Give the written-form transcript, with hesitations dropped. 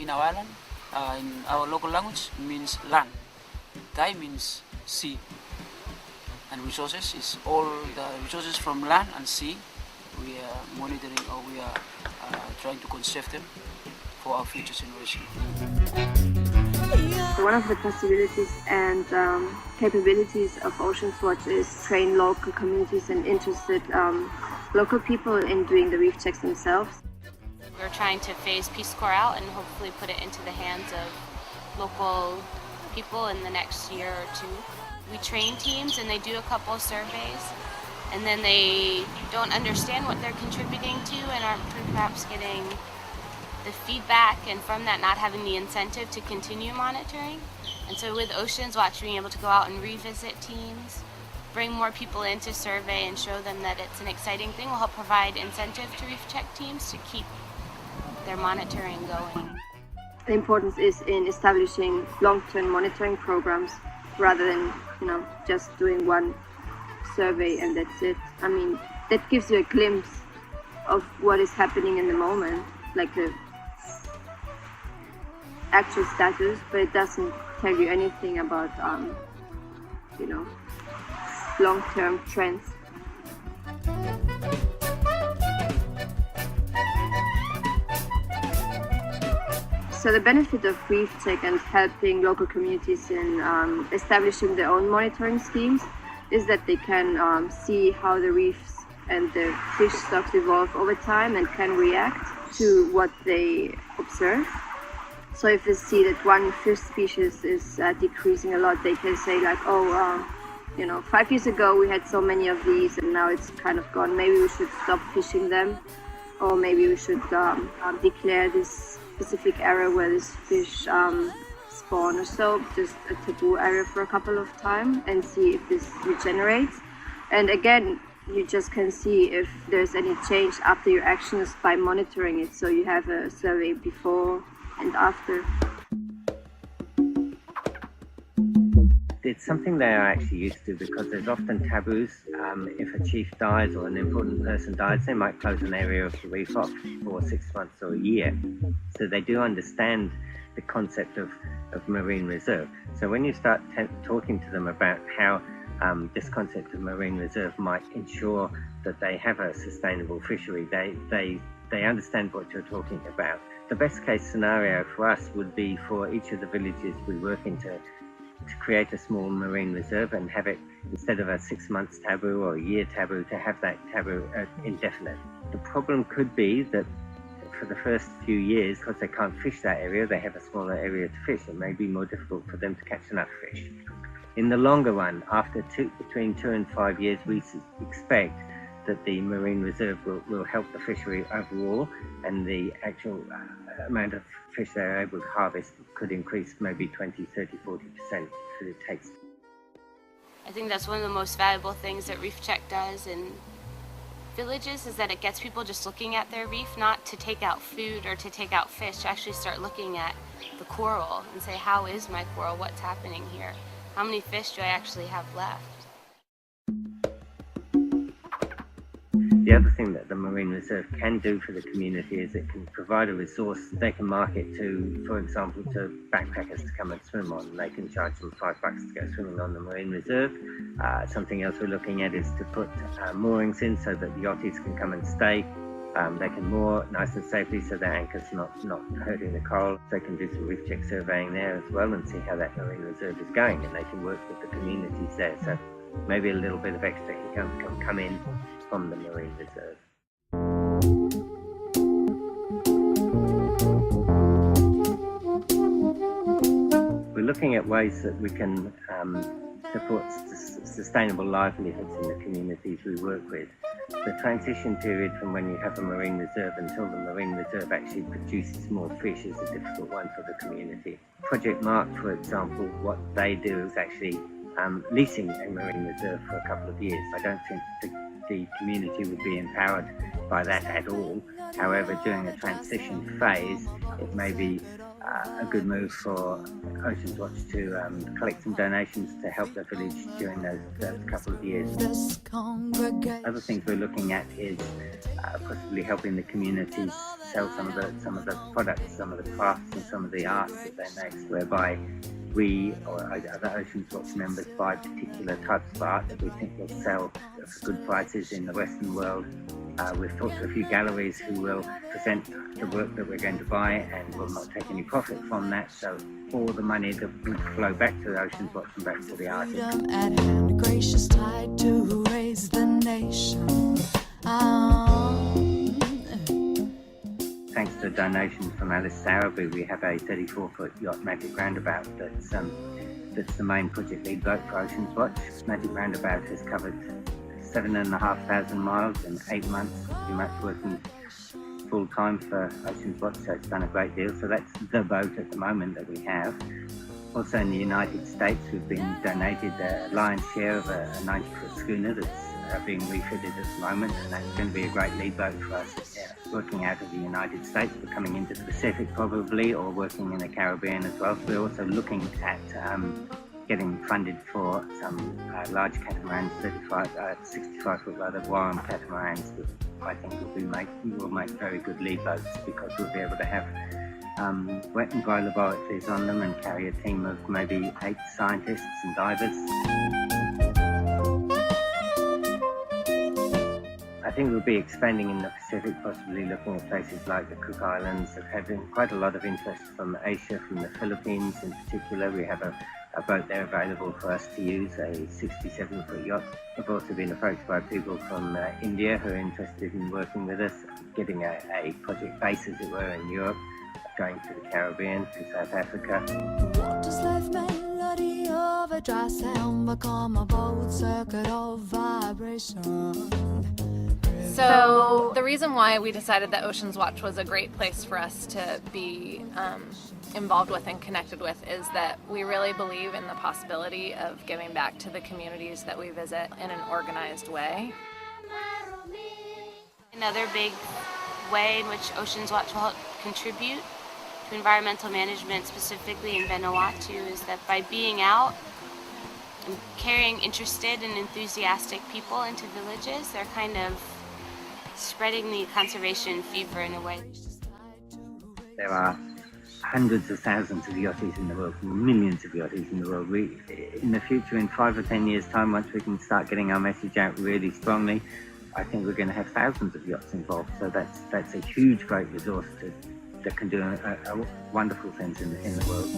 in our island, in our local language, means land. Tai means sea. And resources is all the resources from land and sea. We are monitoring, or we are trying to conserve them for our future generation. One of the possibilities and capabilities of OceansWatch is train local communities and interested local people in doing the reef checks themselves. We're trying to phase Peace Corps out and hopefully put it into the hands of local people in the next year or two. We train teams and they do a couple of surveys, and then they don't understand what they're contributing to and aren't perhaps getting the feedback, and from that not having the incentive to continue monitoring. And so with OceansWatch, being able to go out and revisit teams, bring more people in to survey and show them that it's an exciting thing will help provide incentive to reef check teams to keep their monitoring going. The importance is in establishing long-term monitoring programs rather than, just doing one survey and that's it. I mean, that gives you a glimpse of what is happening in the moment, like the actual status, but it doesn't tell you anything about, long-term trends. So the benefit of reef check and helping local communities in establishing their own monitoring schemes is that they can see how the reefs and the fish stocks evolve over time and can react to what they observe. So if they see that one fish species is decreasing a lot, they can say like, 5 years ago we had so many of these and now it's kind of gone. Maybe we should stop fishing them, or maybe we should declare this specific area where this fish spawn or so, just a taboo area for a couple of time, and see if this regenerates. And again, you just can see if there's any change after your actions by monitoring it. So you have a survey before and after. It's something they are actually used to, because there's often taboos. If a chief dies or an important person dies, they might close an area of the reef off for 6 months or a year. So they do understand the concept of marine reserve. So when you start talking to them about how this concept of marine reserve might ensure that they have a sustainable fishery, they understand what you're talking about. The best case scenario for us would be for each of the villages we work in to create a small marine reserve and have it, instead of a 6 months taboo or a year taboo, to have that taboo indefinite. The problem could be that for the first few years, because they can't fish that area, they have a smaller area to fish. It may be more difficult for them to catch enough fish. In the longer run, after between 2 and 5 years, we expect that the marine reserve will help the fishery overall, and the actual amount of fish they're able to harvest could increase maybe 20, 30, 40% that it takes. I think that's one of the most valuable things that Reef Check does in villages, is that it gets people just looking at their reef, not to take out food or to take out fish, to actually start looking at the coral and say, how is my coral? What's happening here? How many fish do I actually have left? The other thing that the Marine Reserve can do for the community is it can provide a resource they can market to, for example, to backpackers to come and swim on. They can charge them $5 to go swimming on the Marine Reserve. Something else we're looking at is to put moorings in so that the yachties can come and stay. They can moor nice and safely so their anchor's not hurting the coral. They can do some reef check surveying there as well and see how that Marine Reserve is going, and they can work with the communities there. So maybe a little bit of extra income can come in from the Marine Reserve. We're looking at ways that we can support sustainable livelihoods in the communities we work with. The transition period from when you have a marine reserve until the marine reserve actually produces more fish is a difficult one for the community. Project Mark, for example, what they do is actually leasing a marine reserve for a couple of years. I don't think the community would be empowered by that at all. However, during a transition phase, it may be a good move for OceansWatch to collect some donations to help the village during those couple of years. Other things we're looking at is possibly helping the communities sell some of the products, some of the crafts and some of the arts that they make, whereby we or other OceansWatch members buy particular types of art that we think will sell for good prices in the Western world. We've talked to a few galleries who will present the work that we're going to buy and will not take any profit from that, so all the money that would flow back to OceansWatch and back to the artists. At hand, gracious tide to raise the nation. Thanks to donations from Alice Sowerby, we have a 34-foot yacht Magic Roundabout that's the main project lead boat for OceansWatch. Magic Roundabout has covered 7,500 miles in 8 months, pretty much working full-time for OceansWatch, so it's done a great deal. So that's the boat at the moment that we have. Also in the United States, we've been donated a lion's share of a 90-foot schooner that's being refitted at the moment, and that's going to be a great lead boat for us, working out of the United States, but coming into the Pacific probably, or working in the Caribbean as well. So we're also looking at getting funded for some large catamarans, 65-foot rather, Warren catamarans, that I think will make very good lead boats, because we'll be able to have wet and dry laboratories on them and carry a team of maybe 8 scientists and divers. I think we'll be expanding in the Pacific, possibly looking at places like the Cook Islands. Have had quite a lot of interest from Asia, from the Philippines in particular. We have a boat there available for us to use, a 67-foot yacht. We've also been approached by people from India who are interested in working with us, getting a project base, as it were, in Europe, going to the Caribbean, to South Africa. Melody of a dry sound become a bold circuit of vibration. So the reason why we decided that OceansWatch was a great place for us to be involved with and connected with is that we really believe in the possibility of giving back to the communities that we visit in an organized way. Another big way in which OceansWatch will help contribute to environmental management, specifically in Vanuatu, is that by being out and carrying interested and enthusiastic people into villages, they're kind of spreading the conservation fever in a way. There are hundreds of thousands of yachties in the world, millions of yachties in the world. In the future, in 5 or 10 years' time, once we can start getting our message out really strongly, I think we're going to have thousands of yachts involved. So that's a huge, great resource that can do a wonderful things in the world.